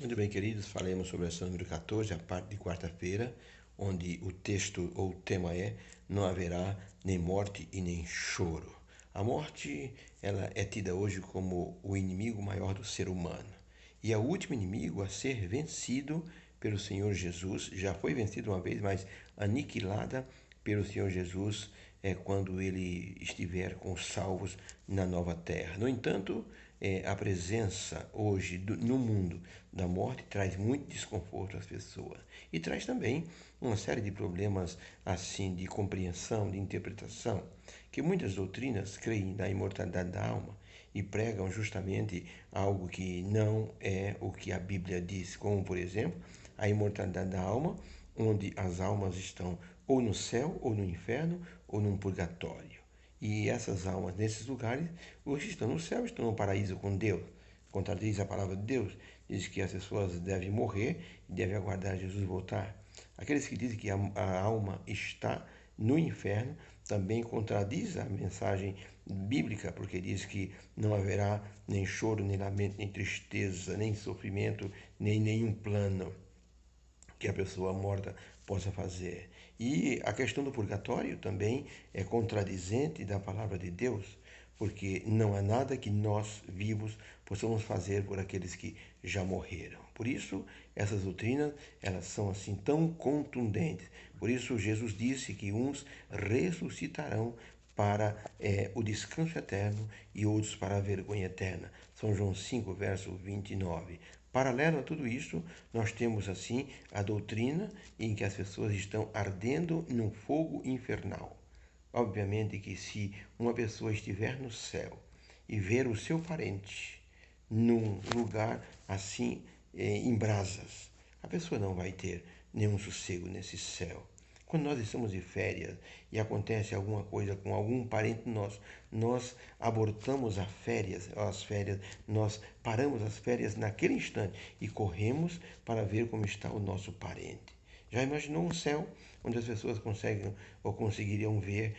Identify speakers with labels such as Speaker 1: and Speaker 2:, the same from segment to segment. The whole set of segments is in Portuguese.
Speaker 1: Muito bem, queridos, falemos sobre a lição número 14, a parte de quarta-feira, onde o texto ou o tema é: não haverá nem morte e nem choro. A morte, ela é tida hoje como o inimigo maior do ser humano. E é o último inimigo a ser vencido pelo Senhor Jesus. Já foi vencido uma vez, mas aniquilada pelo Senhor Jesus quando ele estiver com os salvos na nova terra. No entanto, a presença hoje no mundo da morte traz muito desconforto às pessoas e traz também uma série de problemas assim de compreensão, de interpretação, que muitas doutrinas creem na imortalidade da alma e pregam justamente algo que não é o que a Bíblia diz, como por exemplo a imortalidade da alma, onde as almas estão ou no céu, ou no inferno, ou num purgatório. E essas almas nesses lugares hoje estão no céu, estão no paraíso com Deus. Contradiz a palavra de Deus, diz que as pessoas devem morrer e devem aguardar Jesus voltar. Aqueles que dizem que a alma está no inferno também contradiz a mensagem bíblica, porque diz que não haverá nem choro, nem lamento, nem tristeza, nem sofrimento, nem nenhum plano que a pessoa morta possa fazer. E a questão do purgatório também é contradizente da palavra de Deus, porque não há nada que nós vivos possamos fazer por aqueles que já morreram. Por isso, essas doutrinas, elas são assim tão contundentes. Por isso, Jesus disse que uns ressuscitarão para o descanso eterno e outros para a vergonha eterna. São João 5, verso 29. Paralelo a tudo isso, nós temos assim a doutrina em que as pessoas estão ardendo num fogo infernal. Obviamente que se uma pessoa estiver no céu e ver o seu parente num lugar assim em brasas, a pessoa não vai ter nenhum sossego nesse céu. Quando nós estamos de férias e acontece alguma coisa com algum parente nosso, nós abortamos as férias, nós paramos as férias naquele instante e corremos para ver como está o nosso parente. Já imaginou um céu onde as pessoas conseguem ou conseguiriam ver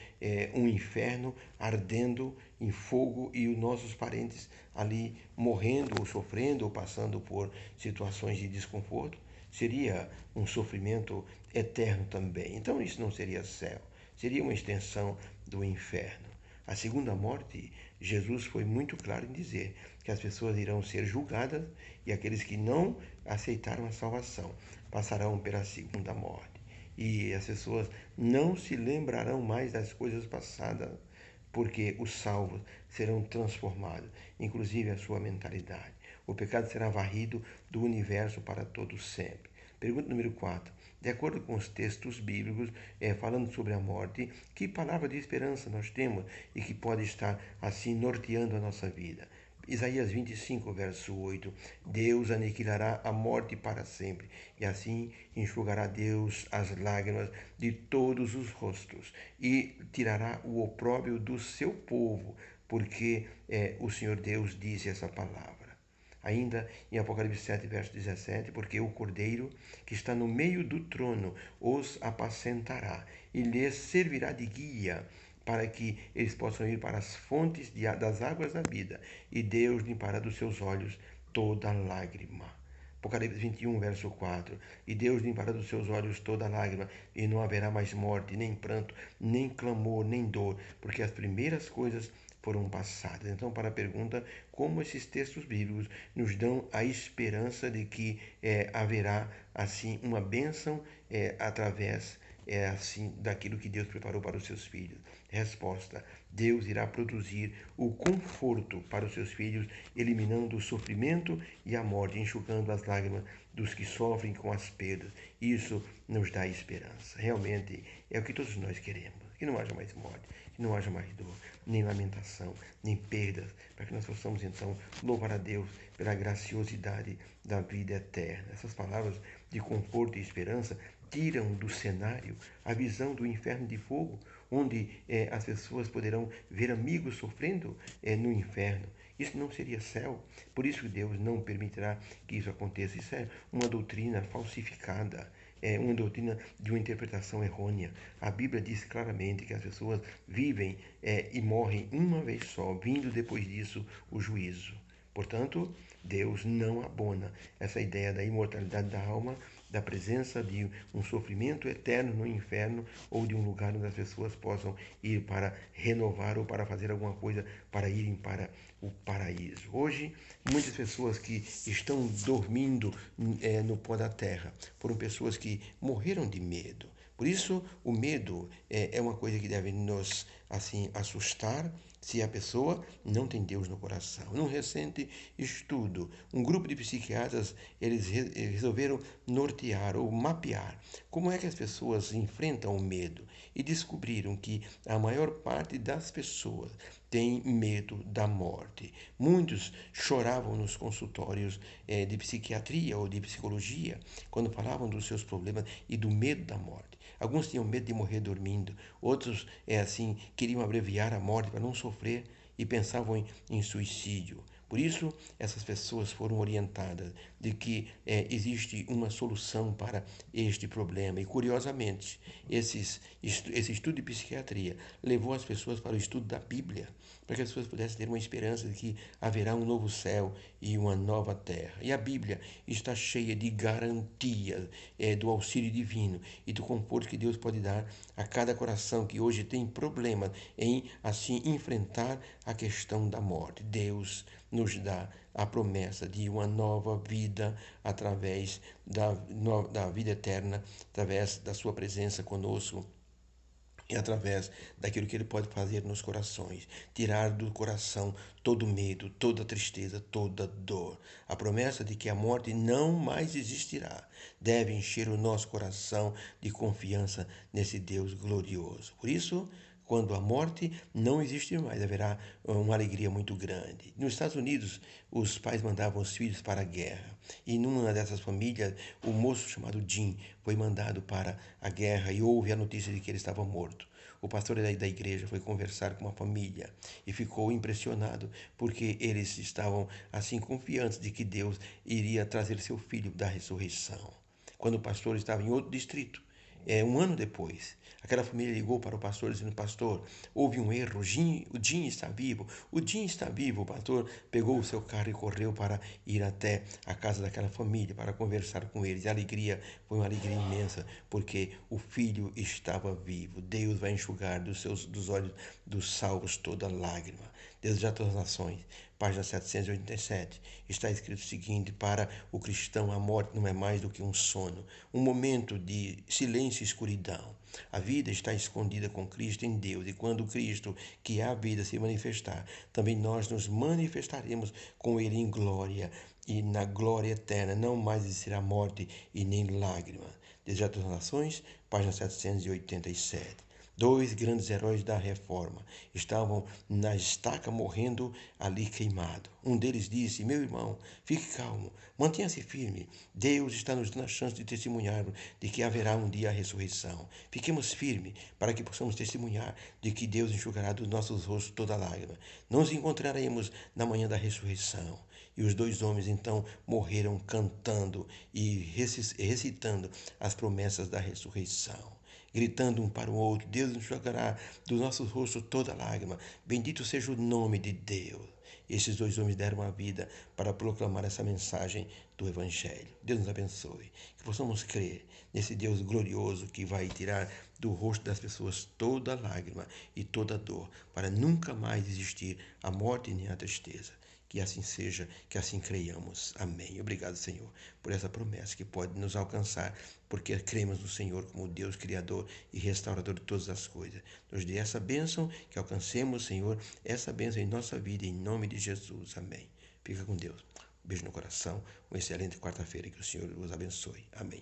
Speaker 1: um inferno ardendo em fogo e os nossos parentes ali morrendo ou sofrendo ou passando por situações de desconforto? Seria um sofrimento eterno também. Então isso não seria céu, seria uma extensão do inferno. A segunda morte, Jesus foi muito claro em dizer que as pessoas irão ser julgadas e aqueles que não aceitaram a salvação passarão pela segunda morte. E as pessoas não se lembrarão mais das coisas passadas, porque os salvos serão transformados, inclusive a sua mentalidade. O pecado será varrido do universo para todo sempre. Pergunta número 4. De acordo com os textos bíblicos falando sobre a morte, que palavra de esperança nós temos e que pode estar assim norteando a nossa vida? Isaías 25, verso 8. Deus aniquilará a morte para sempre, e assim enxugará Deus as lágrimas de todos os rostos, e tirará o opróbrio do seu povo, porque o Senhor Deus disse essa palavra. Ainda em Apocalipse 7, verso 17, porque o Cordeiro que está no meio do trono os apacentará e lhes servirá de guia para que eles possam ir para as fontes das águas da vida, e Deus limpará dos seus olhos toda lágrima. Apocalipse 21, verso 4. E Deus limpará dos seus olhos toda lágrima, e não haverá mais morte, nem pranto, nem clamor, nem dor, porque as primeiras coisas foram passadas. Então, para a pergunta, como esses textos bíblicos nos dão a esperança de que haverá, assim, uma bênção através assim daquilo que Deus preparou para os seus filhos? Resposta: Deus irá produzir o conforto para os seus filhos, eliminando o sofrimento e a morte, enxugando as lágrimas dos que sofrem com as perdas. Isso nos dá esperança. Realmente é o que todos nós queremos. Que não haja mais morte, que não haja mais dor, nem lamentação, nem perdas, para que nós possamos então louvar a Deus pela graciosidade da vida eterna. Essas palavras de conforto e esperança tiram do cenário a visão do inferno de fogo, onde as pessoas poderão ver amigos sofrendo no inferno. Isso não seria céu. Por isso Deus não permitirá que isso aconteça. Isso é uma doutrina falsificada. É uma doutrina de uma interpretação errônea. A Bíblia diz claramente que as pessoas vivem e morrem uma vez só, vindo depois disso o juízo. Portanto, Deus não abona essa ideia da imortalidade da alma, da presença de um sofrimento eterno no inferno ou de um lugar onde as pessoas possam ir para renovar ou para fazer alguma coisa para irem para o paraíso. Hoje, muitas pessoas que estão dormindo no pó da terra foram pessoas que morreram de medo. Por isso, o medo é uma coisa que deve nos assim assustar se a pessoa não tem Deus no coração. Num recente estudo, um grupo de psiquiatras eles resolveram nortear ou mapear como é que as pessoas enfrentam o medo e descobriram que a maior parte das pessoas tem medo da morte. Muitos choravam nos consultórios de psiquiatria ou de psicologia quando falavam dos seus problemas e do medo da morte. Alguns tinham medo de morrer dormindo, outros queriam abreviar a morte para não sofrer e pensavam em suicídio. Por isso, essas pessoas foram orientadas de que existe uma solução para este problema. E, curiosamente, esse estudo de psiquiatria levou as pessoas para o estudo da Bíblia, para que as pessoas pudessem ter uma esperança de que haverá um novo céu e uma nova terra. E a Bíblia está cheia de garantias do auxílio divino e do conforto que Deus pode dar a cada coração que hoje tem problemas em, assim, enfrentar a questão da morte. Deus nos dá a promessa de uma nova vida através da vida eterna, através da sua presença conosco e através daquilo que Ele pode fazer nos corações, tirar do coração todo medo, toda tristeza, toda dor. A promessa de que a morte não mais existirá deve encher o nosso coração de confiança nesse Deus glorioso. Por isso, quando a morte não existir mais, haverá uma alegria muito grande. Nos Estados Unidos, os pais mandavam os filhos para a guerra. E numa dessas famílias, o moço chamado Jim foi mandado para a guerra e houve a notícia de que ele estava morto. O pastor da igreja foi conversar com uma família e ficou impressionado porque eles estavam assim confiantes de que Deus iria trazer seu filho da ressurreição. Quando o pastor estava em outro distrito, um ano depois, aquela família ligou para o pastor dizendo: pastor, houve um erro, o Jim está vivo, o Jim está vivo. O pastor pegou o seu carro e correu para ir até a casa daquela família para conversar com eles. A alegria foi uma alegria imensa, porque o filho estava vivo. Deus vai enxugar dos olhos dos salvos toda lágrima. Deus já todas as nações. Página 787, está escrito o seguinte: para o cristão a morte não é mais do que um sono, um momento de silêncio e escuridão. A vida está escondida com Cristo em Deus, e quando Cristo, que é a vida, se manifestar, também nós nos manifestaremos com Ele em glória, e na glória eterna não mais existirá morte e nem lágrima. Desejo das Nações, página 787. Dois grandes heróis da reforma estavam na estaca morrendo ali queimado. Um deles disse: meu irmão, fique calmo, mantenha-se firme. Deus está nos dando a chance de testemunharmos de que haverá um dia a ressurreição. Fiquemos firmes para que possamos testemunhar de que Deus enxugará dos nossos rostos toda lágrima. Nos encontraremos na manhã da ressurreição. E os dois homens então morreram cantando e recitando as promessas da ressurreição, gritando um para o outro: Deus nos jogará dos nossos rostos toda lágrima. Bendito seja o nome de Deus. Esses dois homens deram a vida para proclamar essa mensagem do Evangelho. Deus nos abençoe. Que possamos crer nesse Deus glorioso que vai tirar do rosto das pessoas toda lágrima e toda dor, para nunca mais existir a morte nem a tristeza. Que assim seja, que assim creiamos. Amém. Obrigado, Senhor, por essa promessa que pode nos alcançar, porque cremos no Senhor como Deus Criador e restaurador de todas as coisas. Nos dê essa bênção, que alcancemos, Senhor, essa bênção em nossa vida, em nome de Jesus. Amém. Fica com Deus. Um beijo no coração, uma excelente quarta-feira, que o Senhor os abençoe. Amém.